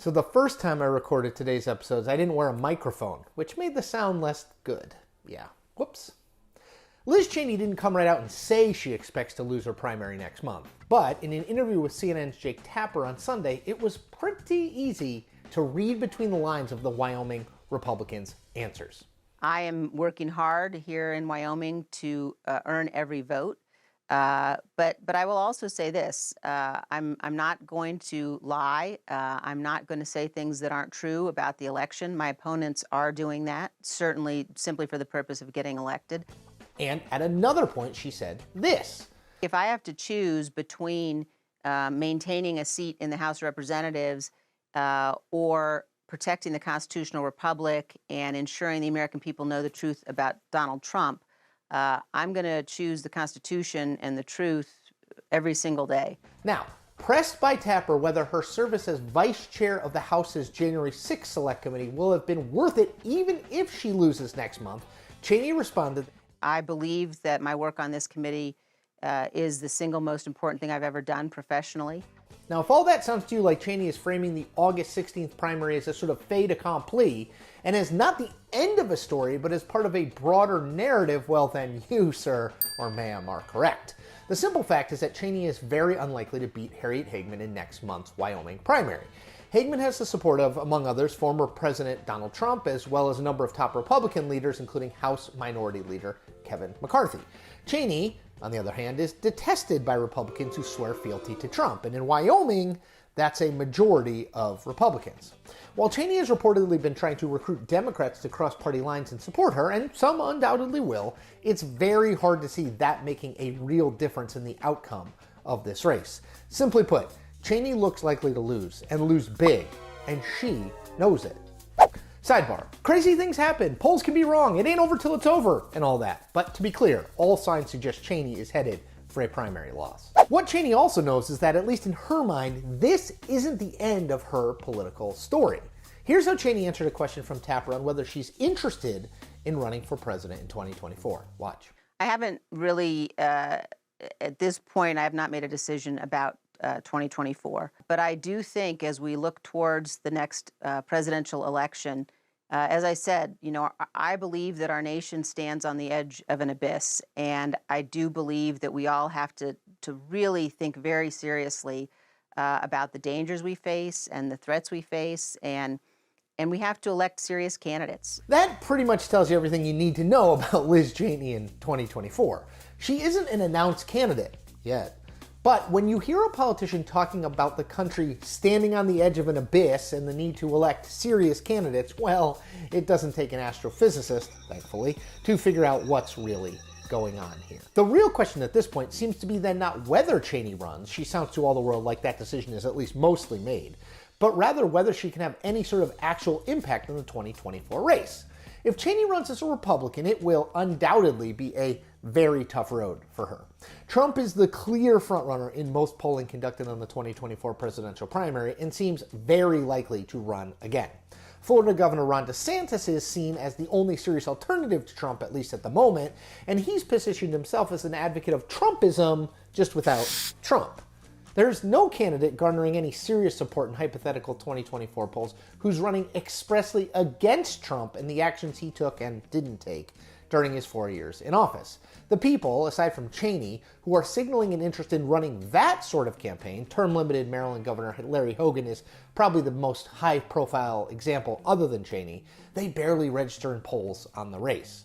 So the first time I recorded today's episodes, I didn't wear a microphone, which made the sound less good. Yeah, whoops. Liz Cheney didn't come right out and say she expects to lose her primary next month. But in an interview with CNN's Jake Tapper on Sunday, it was pretty easy to read between the lines of the Wyoming Republicans' answers. I am working hard here in Wyoming to earn every vote. But I will also say this, I'm not going to lie. I'm not going to say things that aren't true about the election. My opponents are doing that, certainly simply for the purpose of getting elected. And at another point, she said this. If I have to choose between maintaining a seat in the House of Representatives or protecting the constitutional republic and ensuring the American people know the truth about Donald Trump, I'm going to choose the Constitution and the truth every single day. Now, pressed by Tapper whether her service as vice chair of the House's January 6th Select Committee will have been worth it even if she loses next month, Cheney responded, I believe that my work on this committee is the single most important thing I've ever done professionally. Now, if all that sounds to you like Cheney is framing the August 16th primary as a sort of fait accompli, and as not the end of a story, but as part of a broader narrative, well then you, sir, or ma'am, are correct. The simple fact is that Cheney is very unlikely to beat Harriet Hageman in next month's Wyoming primary. Hageman has the support of, among others, former President Donald Trump, as well as a number of top Republican leaders, including House Minority Leader Kevin McCarthy. Cheney, on the other hand, is detested by Republicans who swear fealty to Trump, and in Wyoming, that's a majority of Republicans. While Cheney has reportedly been trying to recruit Democrats to cross party lines and support her, and some undoubtedly will, it's very hard to see that making a real difference in the outcome of this race. Simply put, Cheney looks likely to lose, and lose big, and she knows it. Sidebar. Crazy things happen. Polls can be wrong. It ain't over till it's over, and all that. But to be clear, all signs suggest Cheney is headed for a primary loss. What Cheney also knows is that, at least in her mind, this isn't the end of her political story. Here's how Cheney answered a question from Tapper on whether she's interested in running for president in 2024. Watch. I haven't really, at this point, I have not made a decision about 2024. But I do think as we look towards the next presidential election, as I said, I believe that our nation stands on the edge of an abyss. And I do believe that we all have to really think very seriously about the dangers we face and the threats we face. And we have to elect serious candidates. That pretty much tells you everything you need to know about Liz Cheney in 2024. She isn't an announced candidate yet. But when you hear a politician talking about the country standing on the edge of an abyss and the need to elect serious candidates, well, it doesn't take an astrophysicist, thankfully, to figure out what's really going on here. The real question at this point seems to be then not whether Cheney runs, she sounds to all the world like that decision is at least mostly made, but rather whether she can have any sort of actual impact in the 2024 race. If Cheney runs as a Republican, it will undoubtedly be a very tough road for her. Trump is the clear frontrunner in most polling conducted on the 2024 presidential primary and seems very likely to run again. Florida Governor Ron DeSantis is seen as the only serious alternative to Trump, at least at the moment, and he's positioned himself as an advocate of Trumpism, just without Trump. There's no candidate garnering any serious support in hypothetical 2024 polls who's running expressly against Trump and the actions he took and didn't take during his 4 years in office. The people, aside from Cheney, who are signaling an interest in running that sort of campaign, term-limited Maryland Governor Larry Hogan is probably the most high-profile example other than Cheney, they barely register in polls on the race.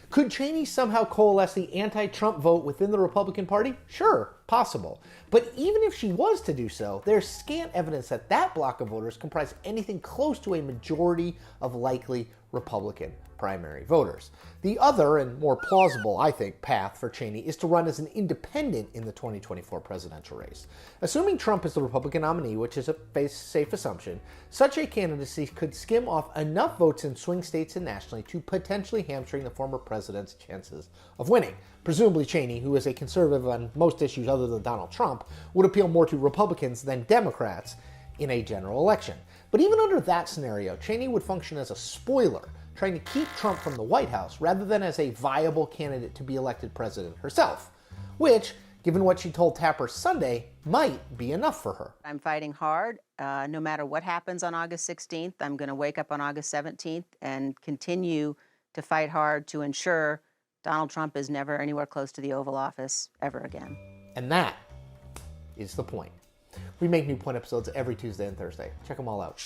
Could Cheney somehow coalesce the anti-Trump vote within the Republican Party? Sure, possible. But even if she was to do so, there's scant evidence that that block of voters comprise anything close to a majority of likely Republican primary voters. The other, and more plausible, I think, path for Cheney is to run as an independent in the 2024 presidential race. Assuming Trump is the Republican nominee, which is a safe assumption, such a candidacy could skim off enough votes in swing states and nationally to potentially hamstring the former president's chances of winning. Presumably Cheney, who is a conservative on most issues other than Donald Trump, would appeal more to Republicans than Democrats in a general election. But even under that scenario, Cheney would function as a spoiler, trying to keep Trump from the White House rather than as a viable candidate to be elected president herself, which, given what she told Tapper Sunday, might be enough for her. I'm fighting hard. no matter what happens on August 16th, I'm going to wake up on August 17th and continue to fight hard to ensure Donald Trump is never anywhere close to the Oval Office ever again. And that is the point. We make new Point episodes every Tuesday and Thursday. Check them all out.